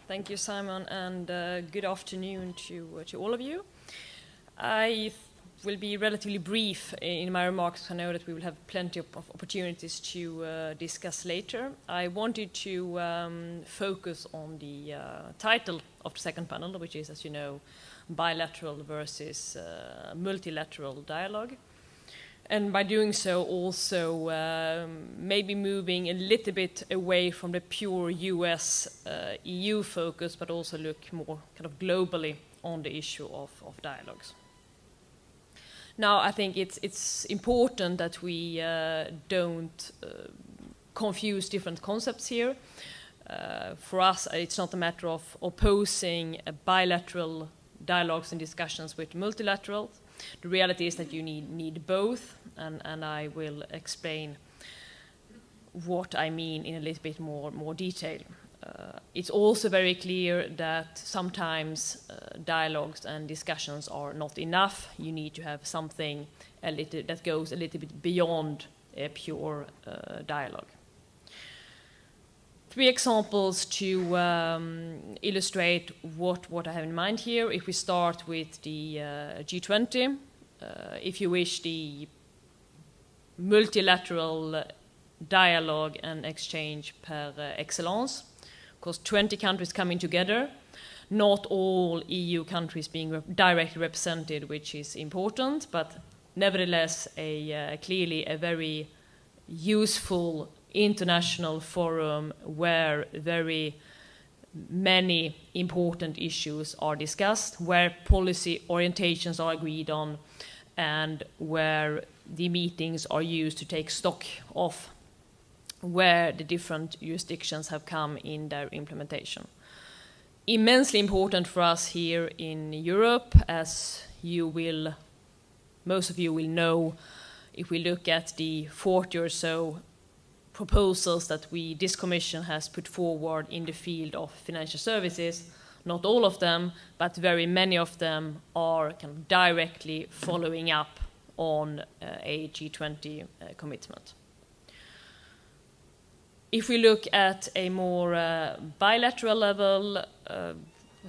Thank you, Simon, and good afternoon to all of you. I will be relatively brief in my remarks. I know that we will have plenty of opportunities to discuss later. I wanted to focus on the title of the second panel, which is, as you know, bilateral versus multilateral dialogue. And by doing so, also maybe moving a little bit away from the pure US-EU focus, but also look more kind of globally on the issue of dialogues. Now, I think it's important that we don't confuse different concepts here. For us, it's not a matter of opposing bilateral dialogues and discussions with multilateral. The reality is that you need both, and I will explain what I mean in a little bit more detail. It's also very clear that sometimes dialogues and discussions are not enough. You need to have something that goes a little bit beyond a pure dialogue. 3 examples to illustrate what I have in mind here. If we start with the G20, if you wish, the multilateral dialogue and exchange per excellence. Of course, 20 countries coming together, not all EU countries being directly represented, which is important, but nevertheless clearly a very useful international forum where very many important issues are discussed, where policy orientations are agreed on, and where the meetings are used to take stock of where the different jurisdictions have come in their implementation. Immensely important for us here in Europe, as most of you will know, if we look at the 40 or so proposals that this Commission has put forward in the field of financial services, not all of them, but very many of them are kind of directly following up on a G20 commitment. If we look at a more bilateral level, I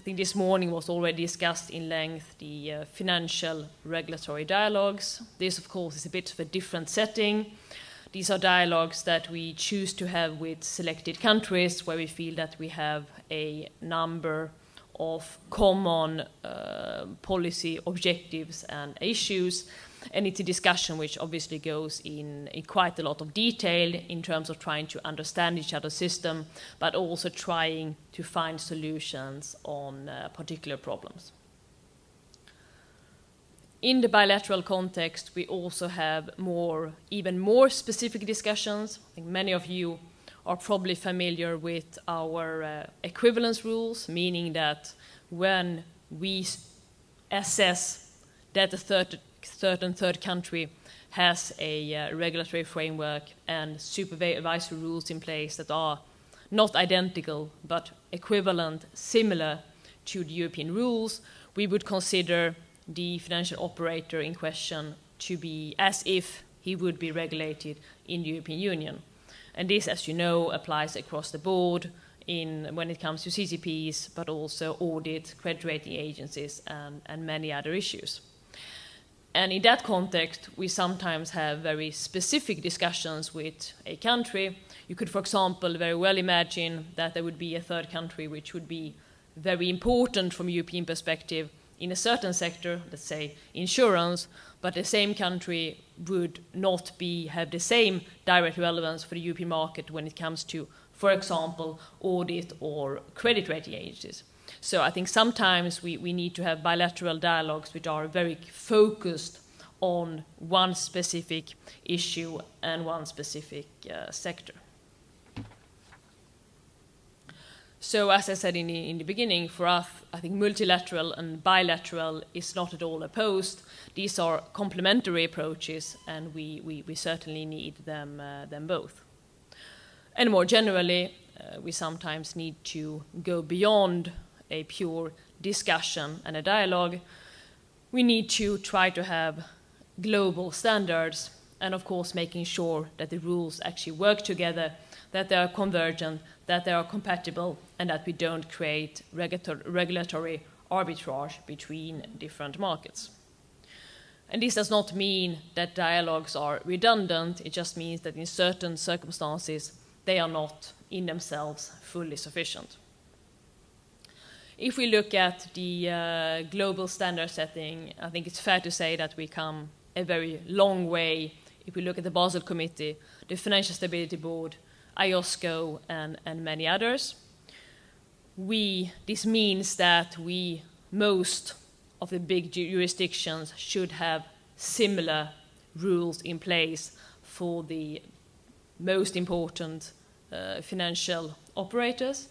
think this morning was already discussed in length the financial regulatory dialogues. This, of course, is a bit of a different setting. These are dialogues that we choose to have with selected countries where we feel that we have a number of common policy objectives and issues. And it's a discussion which obviously goes in quite a lot of detail in terms of trying to understand each other's system, but also trying to find solutions on particular problems. In the bilateral context, we also have even more specific discussions. I think many of you are probably familiar with our equivalence rules, meaning that when we assess that a certain third country has a regulatory framework and supervisory rules in place that are not identical but equivalent, similar to the European rules, we would consider the financial operator in question to be as if he would be regulated in the European Union. And this, as you know, applies across the board when it comes to CCPs, but also audit, credit rating agencies, and many other issues. And in that context, we sometimes have very specific discussions with a country. You could, for example, very well imagine that there would be a third country which would be very important from a European perspective in a certain sector, let's say insurance, but the same country would not have the same direct relevance for the European market when it comes to, for example, audit or credit rating agencies. So I think sometimes we need to have bilateral dialogues which are very focused on one specific issue and one specific sector. So as I said in the beginning, for us, I think multilateral and bilateral is not at all opposed. These are complementary approaches, and we certainly need them both. And more generally, we sometimes need to go beyond a pure discussion and a dialogue. We need to try to have global standards, and of course making sure that the rules actually work together, that they are convergent, that they are compatible and that we don't create regulatory arbitrage between different markets. And this does not mean that dialogues are redundant, it just means that in certain circumstances they are not in themselves fully sufficient. If we look at the global standard setting, I think it's fair to say that we come a very long way if we look at the Basel Committee, the Financial Stability Board, IOSCO, and many others. This means that most of the big jurisdictions should have similar rules in place for the most important financial operators.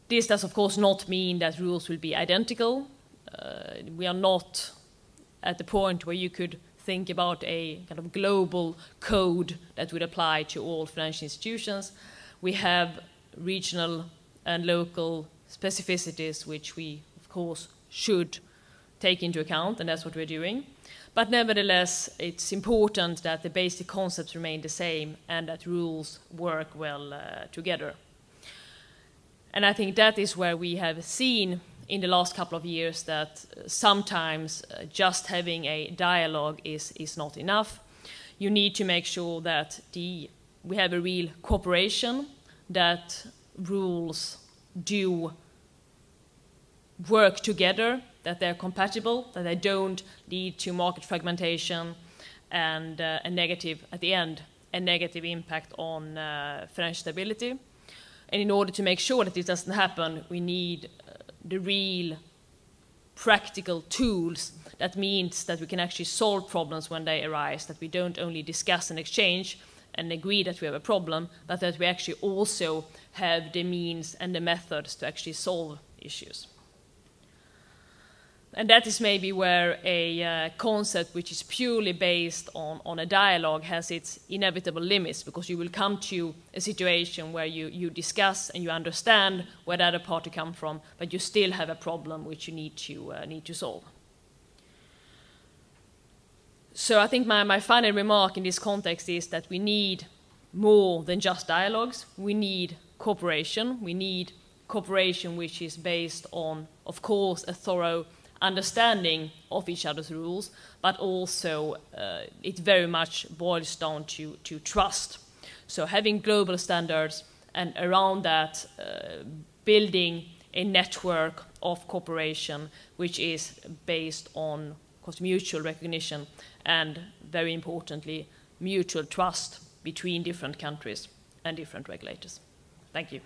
This does, of course, not mean that rules will be identical. We are not at the point where you could think about a kind of global code that would apply to all financial institutions. We have regional and local specificities, which we, of course, should take into account, and that's what we're doing. But nevertheless, it's important that the basic concepts remain the same and that rules work well together. And I think that is where we have seen in the last couple of years that sometimes just having a dialogue is not enough. You need to make sure that we have a real cooperation, that rules do work together, that they're compatible, that they don't lead to market fragmentation and a negative, at the end, a negative impact on financial stability. And in order to make sure that this doesn't happen, we need the real practical tools. That means that we can actually solve problems when they arise, that we don't only discuss and exchange and agree that we have a problem, but that we actually also have the means and the methods to actually solve issues. And that is maybe where a concept which is purely based on a dialogue has its inevitable limits, because you will come to a situation where you discuss and you understand where the other party comes from, but you still have a problem which you need to solve. So I think my final remark in this context is that we need more than just dialogues. We need cooperation. We need cooperation which is based on, of course, a thorough understanding of each other's rules, but also it very much boils down to trust. So having global standards and around that building a network of cooperation which is based on, of course, mutual recognition and, very importantly, mutual trust between different countries and different regulators. Thank you.